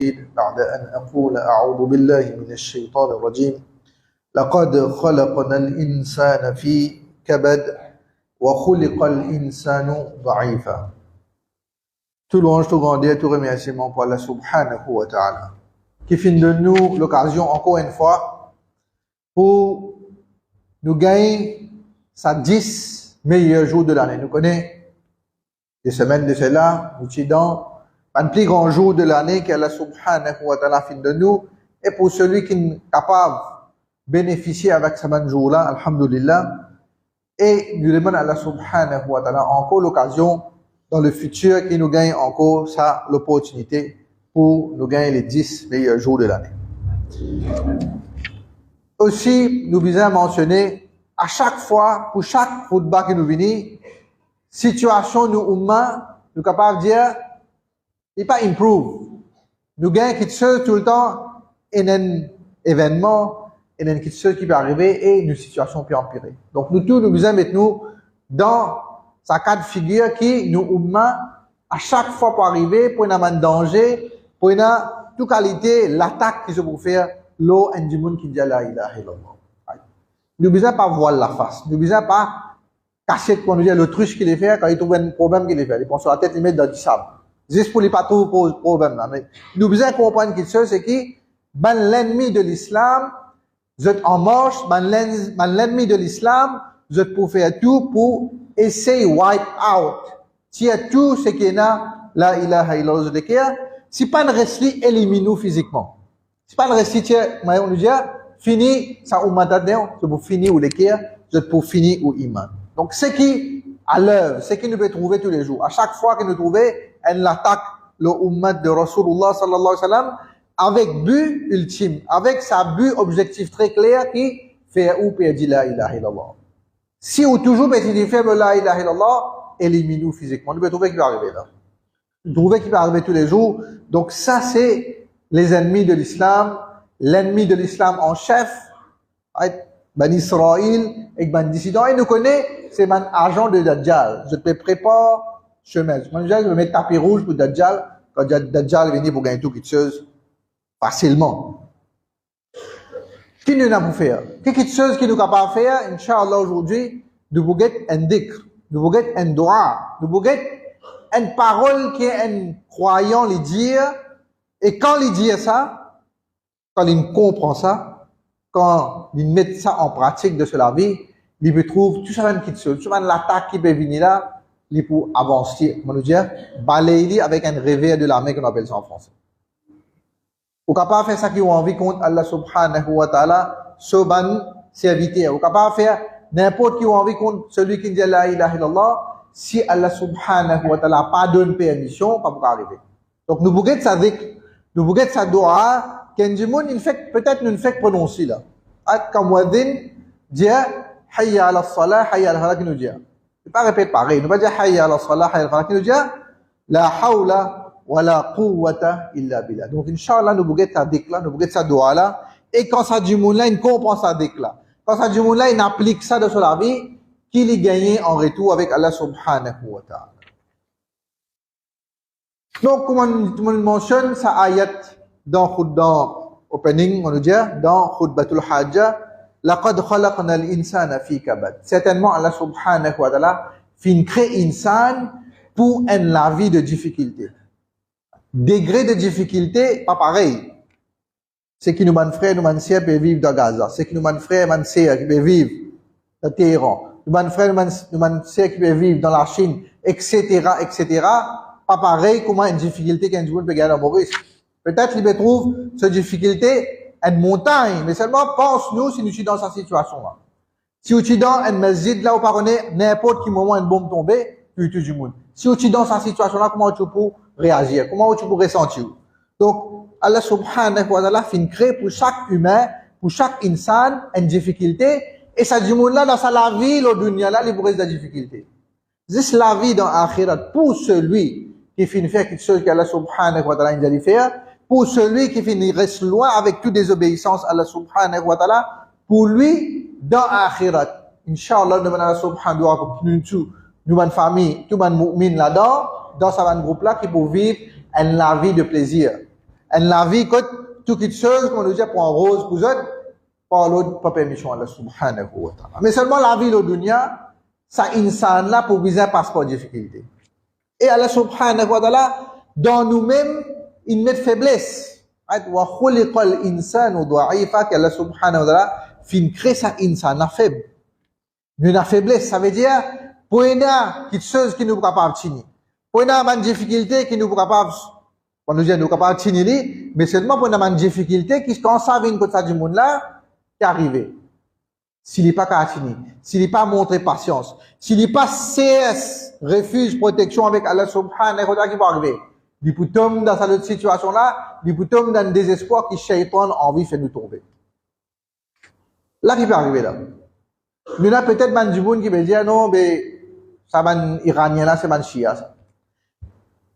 بعد أن أقول أعوذ بالله من الشيطان الرجيم لقد خلقنا الإنسان في كبد وخلق الإنسان ضعيفا. Tout louange, tout grandeur, tout remerciement pour Allah subhanahu wa ta'ala, qui finit de nous l'occasion encore une fois pour nous gagner sa 10 meilleurs jours de l'année. Nous connaissons des semaines de cela, nous sommes dans un plus grand jour de l'année qu'Allah subhanahu wa ta'ala finit de nous. Et pour celui qui est capable de bénéficier avec ce même jour-là, alhamdulillah, et nous demandons à Allah subhanahu wa ta'ala encore l'occasion dans le futur qui nous gagne encore ça, l'opportunité pour nous gagner les 10 meilleurs jours de l'année. Aussi, nous visons mentionner à chaque fois, pour chaque khutbah qui nous vient, situation nous umma, nous capables de dire, il pas improve. Nous gagnons quelque chose tout le temps, et un événement, et quelque chose qui peut arriver, et une situation peut empirer. Donc nous tous, nous visons mettre nous dans sa cas de figure qui nous umma, à chaque fois pour arriver, pour un danger, pour une toute qualité, l'attaque qui se peut faire, l'eau et du monde qui dit la ilaha illallah. Nous besoin pas voir la face. Nous besoin pas cacher pour nous dire l'autruche qu'il est fait quand il trouve un problème qu'il est fait. Il pense sur la tête, il met dans du sable. Juste pour lui pas trouver problème là. Mais nous besoin comprendre quelque chose, c'est que l'ennemi de l'islam, vous êtes en marche, l'ennemi de l'islam, vous êtes pour faire tout pour essayer wipe out. Tiens tout ce qui est là, la ilaha illallah, si pas ne reste élimine-nous physiquement. Si pas le réciter, on nous dit, fini, ça ou maintenant, c'est pour finir ou l'équerre, c'est pour finir ou iman. Donc, ce qui, à l'œuvre, ce qui nous peut trouver tous les jours, à chaque fois que nous trouvons, elle attaque le ummat de Rasulullah sallallahu alayhi wa sallam, avec but ultime, avec sa but objectif très clair qui fait ou peut dire la ilaha illallah. Si ou toujours peut dire faire la ilaha illallah, élimine-nous physiquement. Nous peut trouver qui va arriver là. Nous trouver qui va arriver tous les jours. Donc, ça, c'est les ennemis de l'islam, l'ennemi de l'islam en chef, Ben Israël et Ben dissident. Et nous connaissons, c'est mon agent de Dajjal. Je te prépare chemin. Je vais mettre tapis rouge pour Dajjal, quand Dajjal vient pour gagner tout quelque chose facilement. Qui nous a pour faire? Quelque chose qui nous a pas faire, Inch'Allah aujourd'hui, nous vous get un dhikr, nous vous get un dua, nous vous get une parole qui est un croyant lui dire. Et quand il dit ça, quand il comprend ça, quand il met ça en pratique de la vie, il peut trouver tout ça une petite chose, tout ça l'attaque qui peut venir là, il peut avancer, on va dire, balayer avec un réveil de la main qu'on appelle ça en français. Ou capable de faire ça qui ont envie contre Allah subhanahu wa ta'ala, ce ban serviteur. Ou capable de faire n'importe qui ont envie contre celui qui dit la ilaha illallah, si Allah subhanahu wa ta'ala pas donne permission, pas pour arriver. Donc nous bouguez ça avec nous vous sa doa, qu'un du monde, il fait, peut-être nous ne fait que prononcer là. Quand Mouadhin dit, hayya ala salah, hayya ala falah, qui nous dit. Il pas répéter pareil. Nous pas dire hayya ala salah, hayya ala falah, qui nous dit, la hawla wa la quwwata illa billah. Donc, Inch'Allah, nous bouguez sa décla, nous bouguez sa doa là. Et quand ça du monde là, il comprend sa décla. Quand ça du monde là, il applique ça dans sa vie, qu'il y gagne en retour avec Allah subhanahu wa ta'ala. Donc, comme on mentionne, ça ayat dans opening, on nous dit, dans khutbatul hajjah, laqad khalaqna al-insana fi kabad. Certainement, Allah subhanahu wa ta'ala fin crée insan pour la vie de difficulté. Degré de difficulté, pas pareil. C'est qui nous man frère, nous man sœur peut vivre dans Gaza. C'est qui nous man frère, man sœur qui peut vivre dans Téhéran. Nous man frère, nous man sœur qui peut vivre dans la Chine, etc., etc., pas pareil comment une difficulté qu'un jour peut gagner à Maurice. Peut-être qu'il trouve cette difficulté une montagne, mais seulement pense-nous si nous sommes dans cette situation-là. Si nous sommes dans un masjid là où par n'importe quel moment une bombe tombée, tu es tout du monde. Si nous sommes dans cette situation-là, comment tu peux réagir? Comment tu peux ressentir? Donc, Allah subhanahu wa ta'ala fin crée pour chaque humain, pour chaque insan, une difficulté, et ça du monde là, dans sa vie, le dunya là, il pourrait la difficulté. C'est la vie dans l'akhirat pour celui qui finit faire quelque chose qu'Allah subhanahu wa ta'ala a dit faire, pour celui qui finit reste loin avec toute désobéissance à Allah subhanahu wa ta'ala, pour lui, dans l'akhirat. Inch'Allah, nous Allah subhanahu wa ta'ala, nous, une famille, tout le monde mu'min là-dedans, dans ce groupe-là, qui peut vivre une la vie de plaisir, Et la vie, quand tout quelque chose, comme on nous dit, pour un rose, pour autres, par l'autre, pas permission Allah subhanahu wa ta'ala. Mais seulement la vie, le dunya, ça insan là pour viser un passeport de difficulté. Et Allah subhanahu wa ta'ala, dans nous-mêmes, il met faiblesse. Wa khuliqal insanu da'ifa, qu'Allah subhanahu wa ta'ala, fin crée ça insan faible. Nous avons faiblesse, ça veut dire, pour une quelque chose qui nous est capable de tenir. Pour une difficulté qui nous est capable quand nous disons capable de tenir, mais seulement pour une difficulté qui, quand ça vient comme ça du monde là, qui est arrivé. S'il n'est pas capable de tenir, s'il n'est pas montré patience, s'il n'est pas CS, refuge, protection avec Allah subhanahu wa ta'ala qui va arriver. Il peut tomber dans cette situation là, il peut tomber dans le désespoir qui shaitan a envie de faire nous tomber. Là, qui peut arriver là? Nous avons peut-être un du monde qui veut dire non, mais ça va un Iranien là, c'est un Shia. Ça.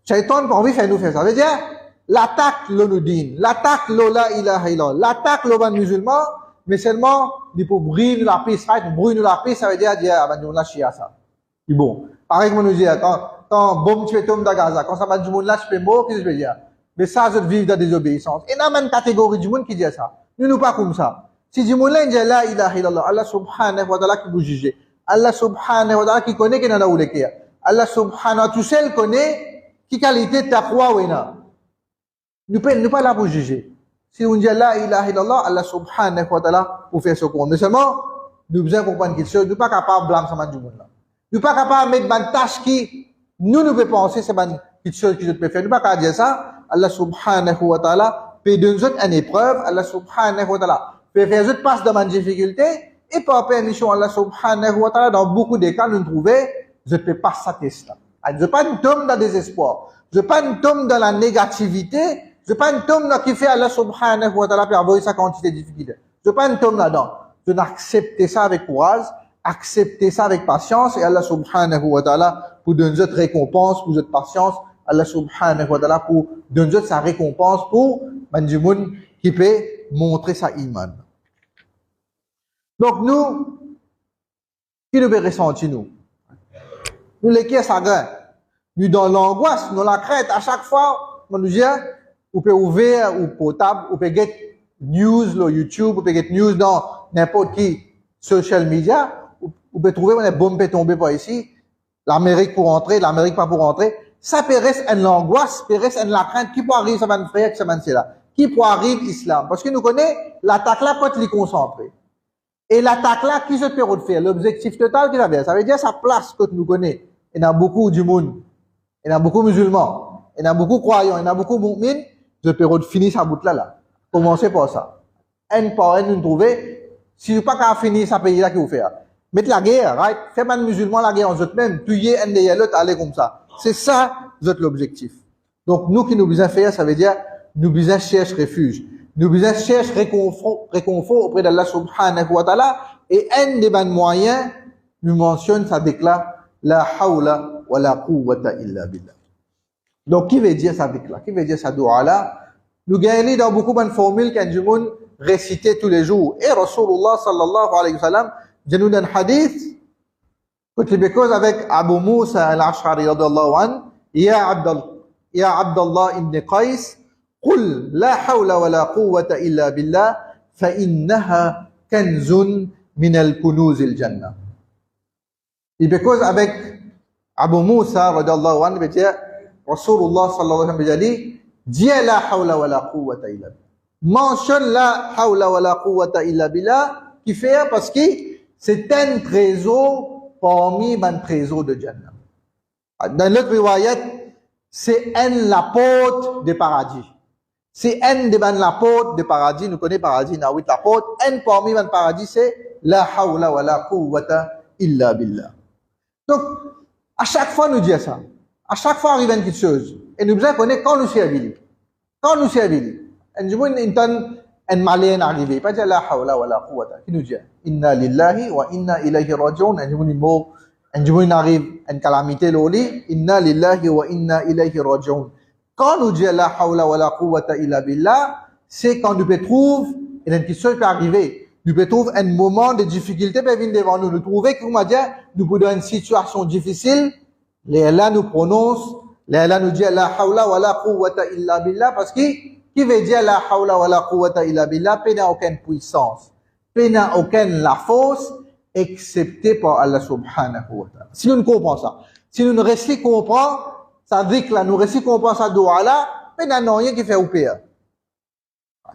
Shaitan n'a pas envie de faire nous faire ça. Ça veut dire l'attaque l'onudine, l'attaque la ilaha illallah, l'attaque le musulman, mais seulement il peut brûler la piste, brûler la piste, ça veut dire la Shia ça. C'est bon. Pareil comme nous dit, quand bombe tu es tombé dans Gaza, quand ça va du monde là, je peux mort, qu'est-ce que je veux dire? Mais ça, je vis dans la désobéissance. Et il y a une catégorie du monde qui dit ça. Nous ne pas comme ça. Si du monde là, il dit la ilaha illallah, Allah subhanahu wa ta'ala qui vous juge. Allah subhanahu wa ta'ala qui connaît qu'il y en a où les kia. Allah subhanahu wa ta'ala, tout seul connaît qui qualité taqwa ou ina. Nous ne pas là pour juger. Si on dit la ilaha illallah, Allah subhanahu wa ta'ala pour faire ce qu'on. Mais seulement, nous besoin comprendre quelque chose, nous ne pas capable de blâmer ça du monde là. Nous ne pas capable de mettre une tâche qui, nous pouvons penser, c'est quelque chose que je peux faire. Nous ne pas capable de dire ça. Allah subhanahu wa ta'ala peut donner une épreuve. Allah subhanahu wa ta'ala peut faire une passe dans une difficulté. Et par permission, Allah subhanahu wa ta'ala, dans beaucoup de cas, nous trouvons, je ne peux pas ça tester. Je ne peux pas tomber dans le désespoir. Je ne peux pas tomber dans la négativité. Je ne peux pas tomber dans ce qui fait Allah subhanahu wa ta'ala pour avoir sa quantité de difficultés. Je ne peux pas tomber là-dedans. Je dois accepter ça avec courage, accepter ça avec patience, et Allah subhanahu wa ta'ala pour donner notre récompense, pour notre patience, Allah subhanahu wa ta'ala pour donner sa récompense pour Manjimoun qui peut montrer sa iman. Donc nous, qui nous peut ressentir nous? Nous les qui est chagrin. Nous dans l'angoisse, dans la crainte, à chaque fois, on nous dit, vous pouvez ouvrir ou portable, vous pouvez get news sur YouTube, vous pouvez get news dans n'importe qui social media, vous pouvez trouver une bombe peut tomber par ici, l'Amérique pour rentrer, l'Amérique pas pour rentrer. Ça peut rester une angoisse, peut rester une la crainte, qui peut arriver, ça va nous faire, ça va nous là. Qui peut arriver l'islam? Parce que nous connaissons l'attaque là quand il est concentré. Et l'attaque là, qui se peut faire? L'objectif total qu'il avait. Ça veut dire sa place que nous connaissons. Il y en a beaucoup du monde. Il y en a beaucoup musulmans. Il y en a beaucoup croyants. Il y en a beaucoup mu'min. Je peux finir sa bout là. Commencez par ça. Un par un, nous trouver. Si vous pas qu'à finir sa pays là, qui vous fait? Mettre la guerre, right? Faire mal musulman la guerre en eux même. Tuer un derrière l'autre, aller comme ça. C'est ça, l'objectif. Donc, nous qui nous besoin faire, ça veut dire, nous besoin chercher refuge. Nous besoin chercher réconfort auprès d'Allah subhanahu wa ta'ala. Et un des moyens, nous mentionne, ça déclare, la hawla wa la quwwata illa billah. Donc, qui veut dire ça déclare? Qui veut dire ça dua là? Nous gagnons dans beaucoup de formules qu'un du monde réciter tous les jours. Et Rasulullah sallallahu alayhi wa sallam, il nous donne un hadith, because avec Abu Musa al-Ash'ari radiyallahu anhu, ya Abdallah ibn Qais, قل لا حول ولا قوة إلا بالله فإنها كنز من الكنوز الجنة. Et because avec Abu Musa radiyallahu anhu, Rasulullah sallallahu alayhi wa sallam dit la hawla wa la quwwata illa billah. Mentionne la hawla wa la quwwata illa billah qui fait parce que c'est un trésor parmi les trésors de Jannah. Dans l'autre riwayat, c'est la porte du paradis. C'est un de la porte du paradis. Nous connaissons paradis, na oui, la porte. Un parmi les paradis, c'est la hawla wa la quwwata illa billah. Donc, à chaque fois, nous disons ça. À chaque fois, arrive quelque chose. Et nous devons connaître quand nous servions. Quand nous servions. Et nous devons un malin arrivé. Pas dire la hawla wa la quwwata. Qui nous dit? Inna lillahi wa inna ilayhi raji'un. Et nous devons un arrive une calamité loli. Inna lillahi wa inna ilayhi raji'un. Quand nous disons la hawla wa la quwwata illa billah, c'est quand nous pouvons trouver, et une question peut arriver, nous pouvons trouver un moment de difficulté peut venir devant nous. Nous trouver que, nous pouvons dans une situation difficile, les là nous prononce, les là nous dit la hawla wa la quwwata illa billah, parce que Qui veut dire la hawla wa la quwwata illa billah, il n'a aucune puissance, il n'a aucune la force, excepté par Allah subhanahu wa ta'ala. Si nous ne comprenons ça, si nous ne restons comprendre, ça dit que là, nous restons comprendre ça doua là, il n'a rien qui fait au pire.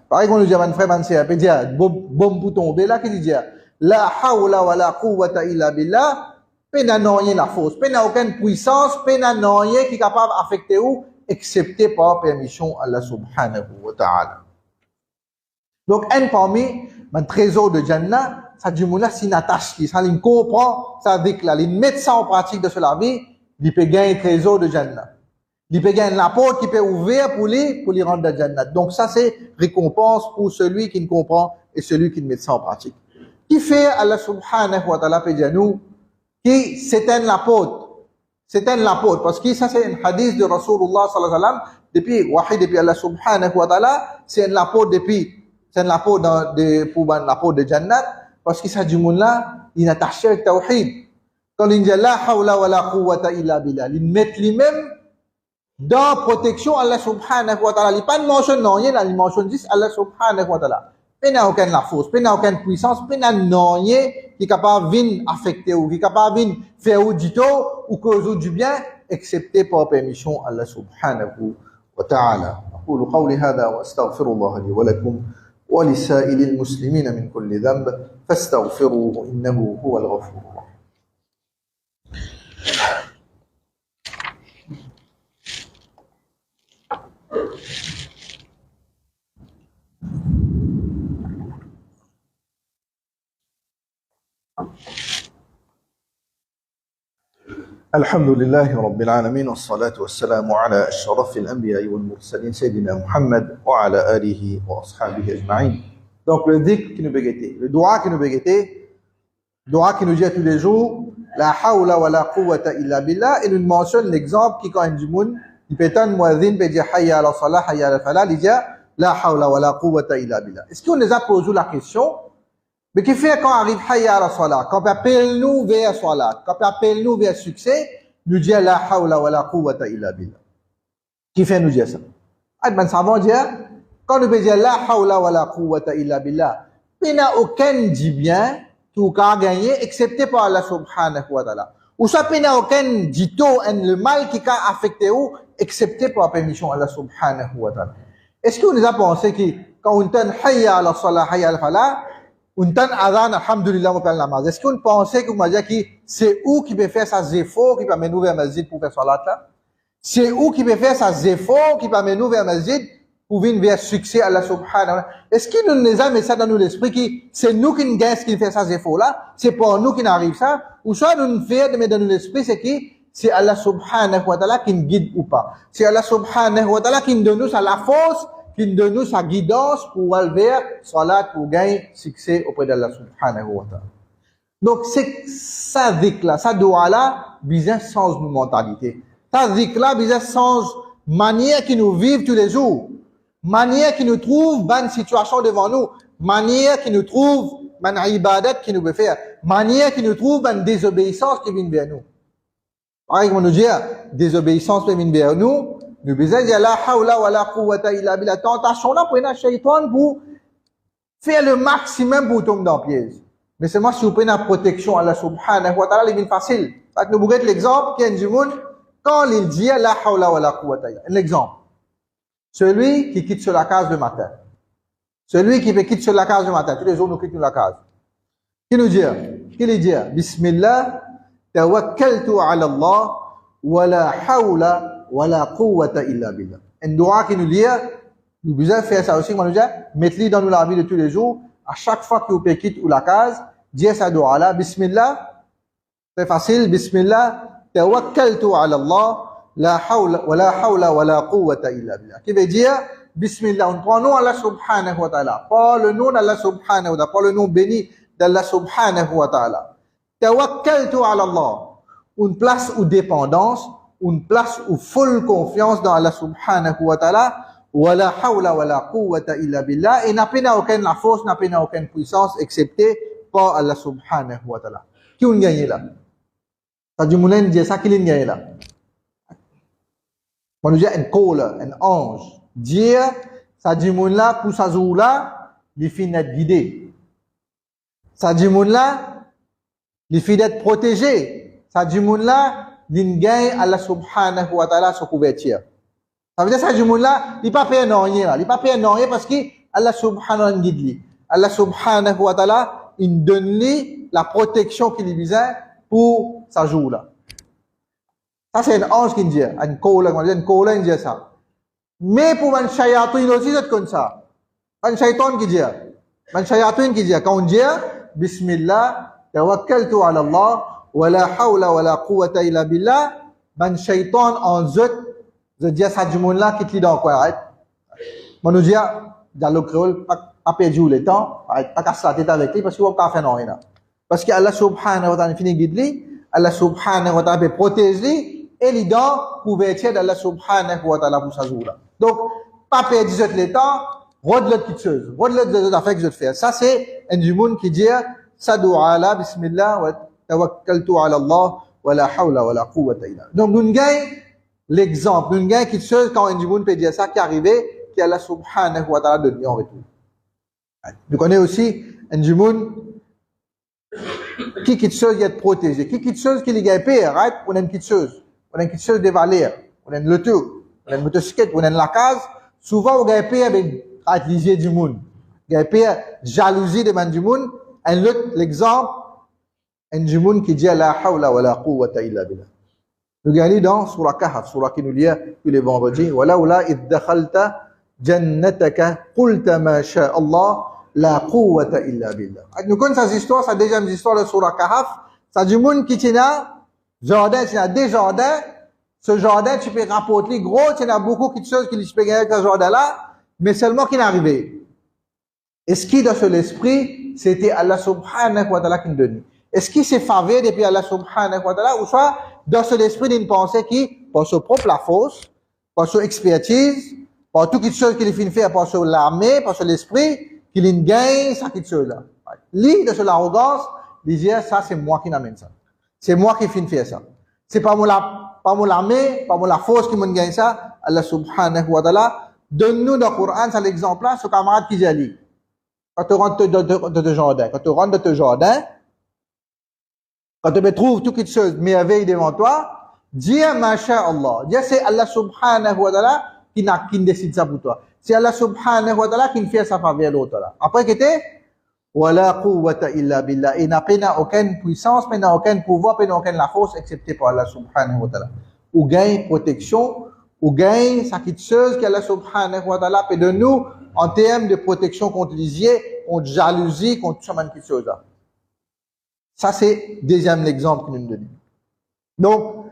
Pareil qu'on nous dit à un frère, un sœur, il dit, bon pour tomber là, qui dit, la hawla wa la quwwata illa billah, il n'a rien la force, il n'a aucune puissance, il n'a rien qui est capable d'affecter ou, excepté par permission Allah subhanahu wa ta'ala. Donc, un parmi les trésors de Jannah, ça dit, là, si Natash, qui ça, il comprend, ça dit que là, il met ça en pratique de cela vie, il peut gagner un trésor de Jannah. Il peut gagner la porte qui peut ouvrir pour lui rendre de Jannah. Donc, ça, c'est récompense pour celui qui ne comprend et celui qui ne met ça en pratique. Qui fait Allah subhanahu wa ta'ala peut dire nous, qui s'éteint la porte. S'éteint la porte. Parce que ça, c'est un hadith de Rasulullah sallallahu alayhi wa sallam, depuis Allah subhanahu wa ta'ala, c'est la porte c'est la porte pour la porte de Jannat, parce que ça du monde là, il est attaché avec Tawhid. Quand il dit la hawla wa la quwwata illa billah, il met lui-même dans protection Allah subhanahu wa ta'ala. Il pas de mentionne non, il mentionne juste Allah subhanahu wa ta'ala. Il n'a aucune la force, il n'a aucune puissance, il n'a rien qui est capable de affecter ou qui est capable de faire du tort ou causer du bien, excepté par permission Allah subhanahu wa ta'ala. أقول قولي هذا وأستغفر الله لي ولكم ولسائر المسلمين من كل ذنب فاستغفروه إنه هو الغفور الرحيم. الحمد لله رب العالمين والصلاة والسلام على أشرف الأنبياء والمرسلين سيدنا محمد وعلى آله وأصحابه أجمعين. Donc le dhikr qui nous béguétait, le dua qui nous béguétait, dua qui nous dit tous les jours, la hawla wa la quwwata illa billah, et nous mentionne l'exemple qui quand un djimoun, il peut être un muadhin, peut dire hayya ala salah, hayya ala falah, il dit la hawla wa la quwwata illa billah. Est-ce qu'on nous a posé la question? Mais qui fait quand arrive hayya ala salah, quand on appelle nous vers salat, quand on appelle nous vers succès, nous dit la hawla wa la quwwata illa billah. Qui fait nous dire ça? Ah, ben savant dire, quand nous dire la hawla wa la quwwata illa billah, il n'y a aucun dit bien, tout cas gagné, excepté par Allah subhanahu wa ta'ala. Ou ça, il n'y a aucun dit le mal qui a affecté ou, excepté par la permission Allah subhanahu wa ta'ala. Est-ce qu'on nous a pensé que quand on donne hayya ala salah, hayya ala falah, on donne adhan, alhamdulillah, on fait la namaz. Est-ce qu'on pensait qu'on m'a dit que c'est où qui peut faire sa zéphor qui peut mener vers masjid pour faire salat là? C'est où qui peut faire sa zéphor qui peut mener vers masjid pour venir vers succès à Allah subhanahu wa ta'ala? Est-ce qu'il nous a mis ça dans nous l'esprit que c'est nous qui gagnons ce qui fait ça zéphor là? C'est pour nous qui n'arrive ça? Ou soit nous fait de mettre dans nous l'esprit c'est que c'est Allah subhanahu wa ta'ala qui nous guide ou pas? C'est Allah subhanahu wa ta'ala qui nous donne nous la force, qui nous donne sa guidance pour aller vers salat, pour gagner succès auprès d'Allah subhanahu wa ta'ala. Donc, c'est ça dhikr là, ça doua là, bizarre sans nos mentalité. Ça dhikr là, bizarre sans manière qui nous vivent tous les jours. Manière qui nous trouve, bonne situation devant nous. Manière qui nous trouve, bonne ibadat qui nous peut faire. Manière qui nous trouve, bonne désobéissance qui vient vers nous. Par exemple, nous dire, désobéissance qui vient vers nous, nous besoin de la hawla wa la quwwata illa billah. Tentation là pour un shaitan pour faire le maximum pour tomber dans le piège. Mais seulement si vous prenez la protection à Allah subhanahu wa ta'ala, il est facile. Parce que nous regardons l'exemple qui est du monde quand il dit la hawla wa la quwwata illa. Un exemple. Celui qui quitte sur la case le matin. Celui qui quitte sur la case le matin. Tous les jours nous quittons la case. Qui nous dit? Qui lui dit? Bismillah, tawakkaltu ala Allah, wa la hawla wa la quwwata illa billah. Un doua qui nous dit, nous besoin faire ça aussi, nous dit, mettez-le dans la vie de tous les jours, à chaque fois que vous quittez ou la case, dire ça doua là, Bismillah, c'est facile, Bismillah, tawakkaltu ala Allah, la hawla wa la quwwata illa billah. Qui veut dire, Bismillah, on prend le nom Allah subhanahu wa ta'ala, pas le nom d'Allah subhanahu wa ta'ala, pas le nom béni d'Allah subhanahu wa ta'ala. Tawakkaltu ala Allah, une place ou dépendance, une place où full confiance dans Allah subhanahu wa ta'ala, wa la hawla wa la quwwata illa billah, et n'a pas aucune la force, n'a pas aucune puissance, excepté par Allah subhanahu wa ta'ala. Qui on gagne là? Ça du moulin dit ça, qui l'a gagné là? On nous dit un caller, un ange. Dire, ça dit moun là, pour sa jour là, il finit d'être guidé. Ça dit moun là, il finit d'être protégé. Ça dit moun là, il gagne Allah subhanahu wa ta'ala sa couverture. Ça veut dire ça dit moun là, il pas payé non rien là. Il pas payé non rien parce que Allah subhanahu wa ta'ala guide lui. Allah subhanahu wa ta'ala, il donne lui la protection qu'il lui besoin pour sa jour là. Ça c'est un ange qui dit, un kola qui dit ça. Mais pour un shayatin aussi, c'est comme ça. Un shaitan qui dit, un shayatin qui dit, quand on dit, Bismillah, tawakkaltu ala Allah, wa la hawla wa la quwwata illa billah, un shaitan en zut, je dis ça du monde là qui te lit dans quoi, right? Moi nous dis, dans le créole, pas perdu le temps, pas casser la tête avec lui parce qu'il va pas faire non rien. Parce que Allah subhanahu wa ta'ala finit guide lui, Allah subhanahu wa ta'ala protège lui, et il donne couverture d'Allah subhanahu wa ta'ala pour sa jour là. Donc, pas perdre le temps, rôde l'autre petite chose, rôde l'autre affaire que je te fais. Ça, c'est un du monde qui dit, Sadou'a ala, bismillah, wa tawakkaltu ala Allah, wa la hawla wa la quwwata illa. Donc, nous gagnons l'exemple, nous gagnons quelque chose quand un du monde peut dire ça, qui est arrivé, qui Allah subhanahu wa ta'ala donne en retour. Nous connaissons aussi un du monde qui quelque chose qui est protégé, qui quelque chose qui est gagné, right? On a une petite chose. On a quelque chose de valeur. On a une loto. On a une motocyclette, on a la case, souvent on gagne payé avec l'idée du monde. On gagne payé jalousie de man du monde. Un autre l'exemple, un du monde qui dit la hawla wa la quwwata illa billah. Nous gagnons dans Surah Kahf, Surah qui nous lit tous les vendredis. Walaula id dakhalta jannataka qulta ma sha Allah la quwwata illa billah. Nous connaissons cette histoire, sa deuxième histoire de Surah Kahf. Ça du monde qui tient jardin, il y a des jardins. Ce jardin, tu peux rapporter gros, il y en a beaucoup de choses qui peuvent gagner avec ce jardin-là, mais seulement qui n'est arrivé. Et ce qui, dans l'esprit, c'était Allah subhanahu wa ta'ala qui nous donne. Est-ce qu'il s'est favé depuis Allah subhanahu wa ta'ala, ou soit, dans l'esprit d'une pensée qui, par son propre la force, par son expertise, par toutes les choses qu'il finit faire, par son l'armée, par son l'esprit, qu'il gagne, ça, quelque chose là. Lui, de son arrogance, il dit, ça, c'est moi qui n'amène ça. C'est moi qui finis faire ça. C'est pas mon l'armée, pas mon la force qui m'a gagné ça. Allah subhanahu wa ta'ala, donne-nous dans le Coran, c'est l'exemple là, ce camarade qui dit lui. Quand tu rentres dans ton jardin, quand tu rentres dans ton jardin, quand tu trouves toutes les choses merveilles devant toi, dis masha Allah. Dis c'est Allah subhanahu wa ta'ala qui décide ça pour toi. C'est Allah subhanahu wa ta'ala qui fait sa faveur l'autre là. Après qu'il était, wala quwwata illa billah. Il n'a aucune puissance, mais n'a aucun pouvoir, mais n'a aucune la force, excepté par Allah subhanahu wa ta'ala. Ou gagne protection, ou gagne sa petite chose qu'Allah subhanahu wa ta'ala peut de nous en termes de protection contre l'isier, contre jalousie, contre tout ça, chose là. Ça, c'est deuxième exemple que nous donnons. Donc,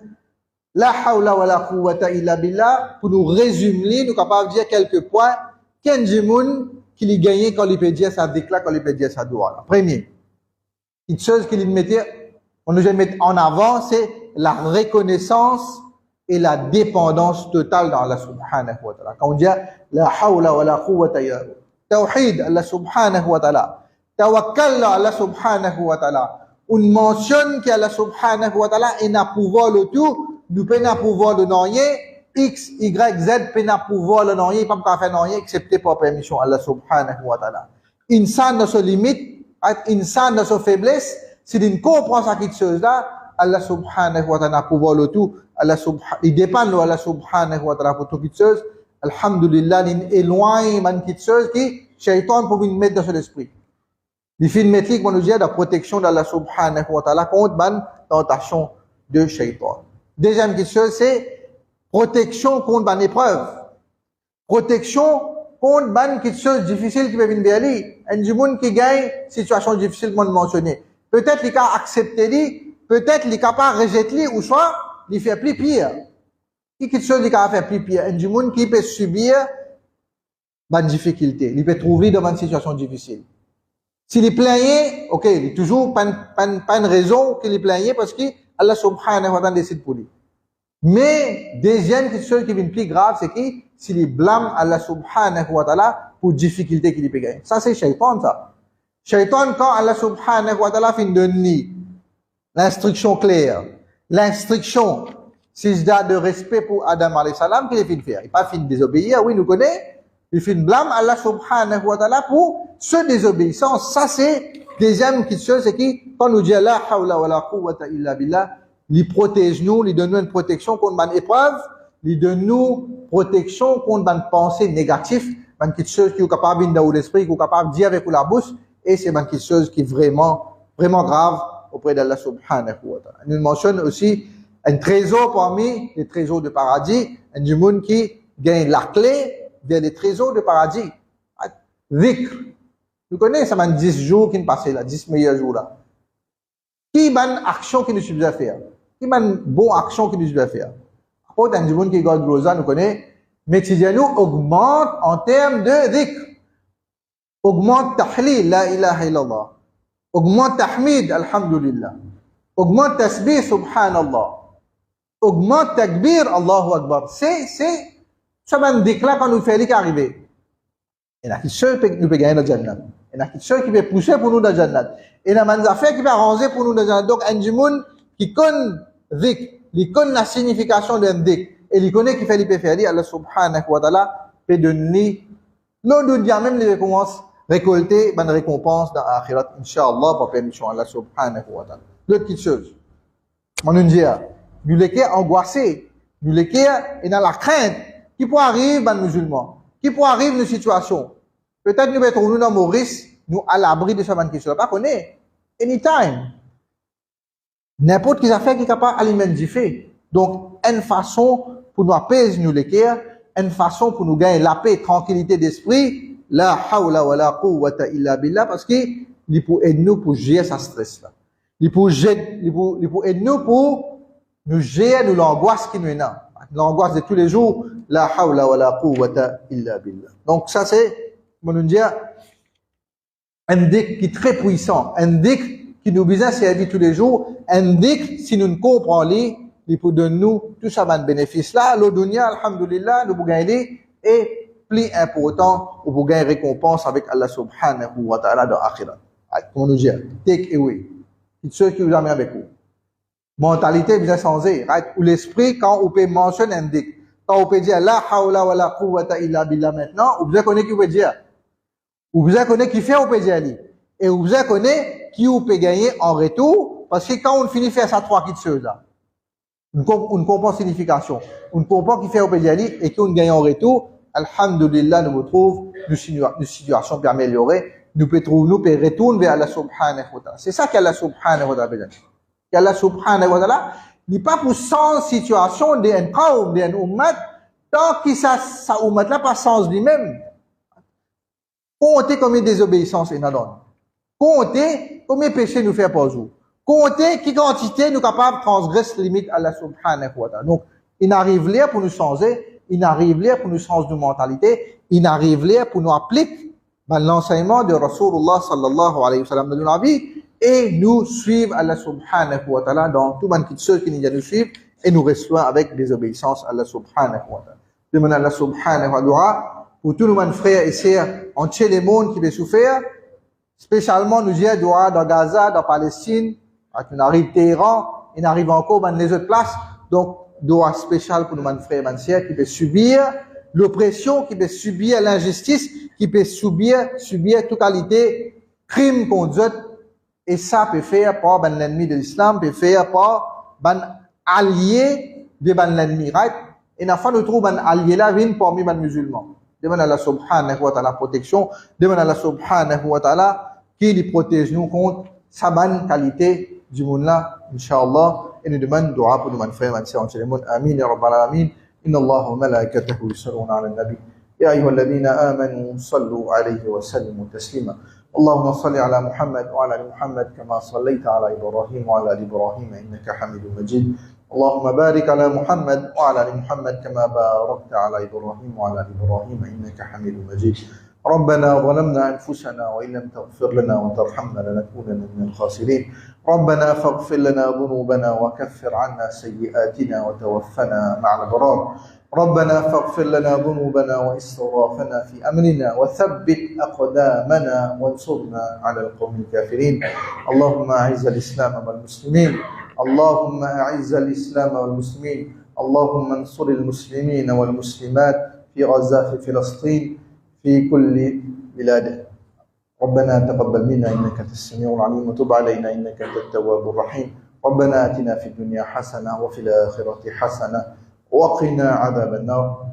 la hawla wa la quwwata illa billah, pour nous résumer, nous sommes capables de dire quelques points, qu'un jimoun qui lui gagnait quand il peut dire sa déclare, quand il peut dire sa doigt. Premier, une chose qu'il mettait, on nous met en avant, c'est la reconnaissance et la dépendance totale dans Allah subhanahu wa ta'ala. Quand on dit la hawla wa la quwwata illa billah, tawhid Allah subhanahu wa ta'ala, tawakkal Allah subhanahu wa ta'ala, on mentionne qu'Allah subhanahu wa ta'ala est un pouvoir le tout, nous peut un pouvoir le non-rien, X, Y, Z peut pas pouvoir le non, il pas faire non, excepté par permission Allah subhanahu wa ta'ala. Insan dans ses limites, insan dans ses faiblesses, si il comprend ça quelque chose là, Allah subhanahu wa ta'ala pouvoir le tout, il dépend de Allah subhanahu wa ta'ala pour toute chose. Alhamdulillah, il éloigne man quelque chose qui, shaitan pour nous mettre dans son esprit. Il fait une métrique, on nous dit, la protection d'Allah subhanahu wa ta'ala contre man tentation de shaitan. Deuxième quelque chose, c'est protection contre une épreuve. Protection contre quelque chose difficile qui peut venir vers lui. Un du monde qui gagne situation difficile qu'on mentionné. Peut-être qu'il a accepté lui, peut-être qu'il a pas rejeté lui, ou soit il fait plus pire. Quelque chose qu'il a fait plus pire. Un du monde qui peut subir une difficulté. Il peut trouver dans une situation difficile. S'il est plaigné, ok, il n'y a toujours pas une raison qu'il est plaigné parce que Allah subhanahu wa ta'ala décide pour lui. Mais, deuxième chose qui vient plus grave, c'est que s'il blâme Allah subhanahu wa ta'ala pour difficulté qu'il peut gagner. Ça, c'est shaitan, ça. Shaitan, quand Allah subhanahu wa ta'ala finit de donner l'instruction claire, l'instruction, si je donne de respect pour Adam alayhi salam, qu'il est fini de faire. Il n'est pas fini de désobéir, oui, nous connaissons. Il fait blâme Allah subhanahu wa ta'ala pour ce désobéissance. Ça, c'est deuxième chose, c'est qui, quand nous dit la hawla wa la quwwata illa billah, il protège nous, il donne nous une protection contre une épreuve, il donne nous protection contre une pensée négative, une quelque chose qui est capable dans l'esprit, qui est capable de dire avec la bouche, et c'est une quelque chose qui est vraiment, vraiment grave auprès d'Allah subhanahu wa ta'ala. Nous mentionnons aussi un trésor parmi les trésors de paradis, un du monde qui gagne la clé vers les trésors de paradis. Zikr. Vous connaissez, ça m'a 10 jours qui nous passent là, 10 meilleurs jours là. Qui bonne action qui nous suffit à faire? Qui bonne bonne action qui nous suffit à faire? Après, un du monde qui garde Rosa, nous connaît, mais si nous augmente en termes de zikr. Augmente tahlil, la ilaha illallah. Augmente tahmid, alhamdulillah. Augmente tasbih, subhanallah. Augmente takbir, Allahu Akbar. Ça va nous déclarer quand nous faisons qu'arriver. Il y a qui seul qui nous peut gagner dans le Jannat. Il y a qui seul qui peut pousser pour nous dans le Jannat. Il y a des affaires qui peut arranger pour nous dans le Jannat. Donc, un du monde qui connaît dhikr, il connaît la signification d'un dhikr, et il connaît qui fait l'IP faire, Allah subhanahu wa ta'ala peut donner, l'on dit même les récompenses, récolter une récompense dans l'akhirat, Inch'Allah, par permission Allah subhanahu wa ta'ala. L'autre petite chose, on nous dit, nous les angoissés, nous les et dans la crainte, qui peut arriver dans les musulmans, qui peut arriver dans une situation. Peut-être nous mettons nous dans Maurice, nous à l'abri de ce genre de question. Pas qu'on est, anytime. N'importe qui affaire qui est capable d'alimenter. Donc, une façon pour nous apaiser nous les cœurs, une façon pour nous gagner la paix, tranquillité d'esprit, la hawla wa la quwwata illa billah, parce qu'il peut aider nous pour gérer sa stress là. Il peut aider nous pour nous gérer l'angoisse qui nous est là. L'angoisse de tous les jours, la hawla wa la quwwata illa billah. Donc ça c'est, on nous dit, un dhikr qui est très puissant, un dhikr qui nous besoin servir tous les jours, un dhikr si nous ne comprenons pas, il peut donner nous tout ça de bénéfice là, le dunya, alhamdulillah, nous pouvons gagner, et plus important, nous pouvons gagner récompense avec Allah subhanahu wa ta'ala dans l'akhirat. Comme on nous dit, take away. C'est ceux qui vous amènent avec vous. Mentalité bien changée, right? Ou l'esprit, quand on peut mentionner un dhikr, quand on peut dire la hawla wa la quwwata illa billah maintenant, vous devez connaître qui peut dire. Vous devez connaître qui fait, on peut dire. Et vous devez connaître qui on peut gagner en retour, parce que quand on finit de faire ça trois petites choses là, on comprend la signification. On comprend qui fait, on peut dire, et qui on gagne en retour, alhamdulillah, nous retrouvons une situation pour améliorer, nous peut retourner vers Allah subhanahu wa ta'ala. C'est ça qu'Allah subhanahu wa ta'ala veut dire. Allah subhanahu wa ta'ala n'est pas pour sans situation d'un qawm, d'un ummat, tant que ça ummat là pas sens lui-même. Comptez combien de désobéissances il nous donne. Comptez combien de péchés nous fait par jour. Comptez qui quantité nous capable de transgresser limite Allah subhanahu wa ta'ala. Donc, il arrive là pour nous changer, il arrive là pour nous changer de mentalité, il arrive là pour nous appliquer l'enseignement de Rasulullah sallallahu alayhi wa sallam dans la vie, et nous suivre Allah subhanahu wa ta'ala dans tout le monde qui nous suivent et nous reçoit avec désobéissance à Allah subhanahu wa ta'ala. Demande Allah subhanahu wa ta'ala pour tous nos frères et sœurs entiers les mondes qui veulent souffrir, spécialement nous dire doigt dans Gaza, dans Palestine, on arrive Téhéran, on arrive encore dans les autres places, donc doigt spécial pour nos frères et sœurs qui veulent subir l'oppression, qui veulent subir l'injustice, qui veulent subir toute qualité crime contre eux. Et ça peut faire par l'ennemi de l'islam, peut faire par allié de l'ennemi, right? Et la fois nous trouvons un allié là, vient parmi les musulmans. Demande à Allah subhanahu wa ta'ala protection, demande à Allah subhanahu wa ta'ala qui les protège nous contre sa bonne qualité du monde là, Inch'Allah. Et nous demandons dua pour nos frères et sœurs entiers. Amin ya rabbal alamin. Inna Allah wa malaikatahu yusalluna ala nabi. Ya ayyuhalladhina amanu sallu alayhi wa sallimu taslima. اللهم صل على محمد وعلى ال محمد كما صليت على ابراهيم وعلى ال ابراهيم انك حميد مجيد اللهم بارك على محمد وعلى ال محمد كما باركت على ابراهيم وعلى ال ابراهيم انك حميد مجيد ربنا ظلمنا انفسنا وان لم تغفر لنا وترحمنا لنكونن من الخاسرين ربنا فاغفر لنا ذنوبنا وكفر عنا سيئاتنا وتوفنا مع الابرار ربنا فاغفر لنا ذنوبنا وإسرافنا في أمرنا وثبت أقدامنا وانصرنا على القوم الكافرين اللهم أعز الإسلام والمسلمين اللهم أعز الإسلام والمسلمين اللهم انصر المسلمين والمسلمات في غزة في فلسطين في كل بلاده. ربنا تقبل منا إنك أنت السميع العليم وتب علينا إنك أنت التواب الرحيم. ربنا آتنا في الدنيا حسنة وفي الآخرة حسنة وقنا عذاب النار.